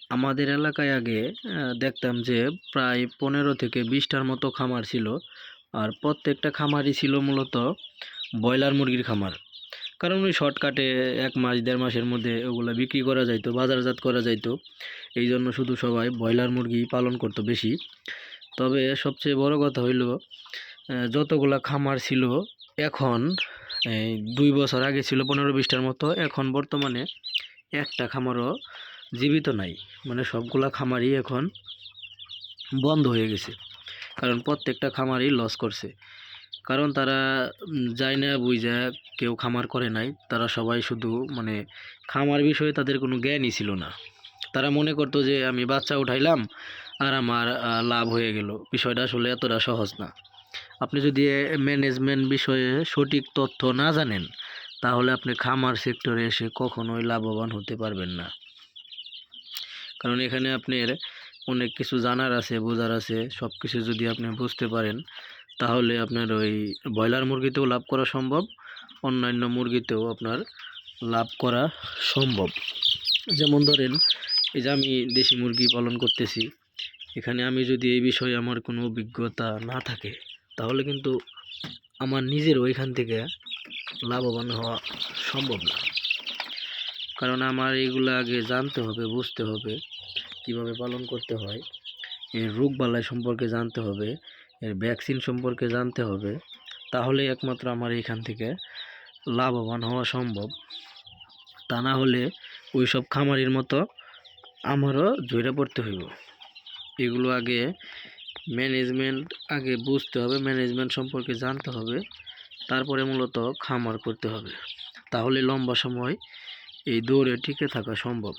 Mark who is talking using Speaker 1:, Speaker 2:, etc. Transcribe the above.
Speaker 1: আমাদের এলাকায় আগে দেখতাম যে প্রায় 15 থেকে 20টার মতো খামার ছিল। আর প্রত্যেকটা খামারই ছিল মূলত ব্রয়লার মুরগির খামার। কারণ ওই শর্টকাটে 1 মাস 1.5 মাসের মধ্যে ওগুলা বিক্রি করা যাইতো, বাজারজাত করা যাইতো। এই জন্য শুধু সবাই ব্রয়লার মুরগি পালন করতো বেশি। তবে সবচেয়ে বড় কথা হইলো যতগুলা খামার ছিল এখন, এই 2 বছর আগে ছিল 15-20টার মতো, এখন বর্তমানে একটা খামারও জীবিত নাই। মানে সবগুলা খামারই এখন বন্ধ হয়ে গেছে। কারণ প্রত্যেকটা খামারই লস করছে। কারণ তারা যায় না বুইঝা কেউ খামার করে নাই। তারা সবাই শুধু মানে খামার বিষয়ে তাদের কোনো জ্ঞানই ছিল না। তারা মনে করতো যে আমি বাচ্চা উঠাইলাম আর আমার লাভ হয়ে গেল। বিষয়টা আসলে এতটা সহজ না। আপনি যদি ম্যানেজমেন্ট বিষয়ে সঠিক তথ্য না জানেন, তাহলে আপনি খামার সেক্টরে এসে কখনোই লাভবান হতে পারবেন না। কারণ এখানে আপনার অনেক কিছু জানার আছে, বোঝার আছে। সব কিছু যদি আপনি বুঝতে পারেন, তাহলে আপনার ওই ব্রয়লার মুরগিতেও লাভ করা সম্ভব, অন্যান্য মুরগিতেও আপনার লাভ করা সম্ভব। যেমন ধরেন, এই যে আমি দেশি মুরগি পালন করতেছি, এখানে আমি যদি এই বিষয়ে আমার কোনো অভিজ্ঞতা না থাকে, তাহলে কিন্তু আমার নিজের ওইখান থেকে লাভবান হওয়া সম্ভব না। কারণ আমার এইগুলো আগে জানতে হবে, বুঝতে হবে, কিভাবে পালন করতে হয়, এর রোগবালাই সম্পর্কে জানতে হবে, এর ভ্যাকসিন সম্পর্কে জানতে হবে। তাহলে একমাত্র আমার এখান থেকে লাভবান হওয়া সম্ভব। তা না হলে ওই সব খামারির মতো আমারও ঝরে পড়তে হইব। এগুলো আগে আগে বুঝতে হবে, ম্যানেজমেন্ট সম্পর্কে জানতে হবে, তারপরে মূলত খামার করতে হবে। তাহলে লম্বা সময় এই দৌড়ে টিকে থাকা সম্ভব।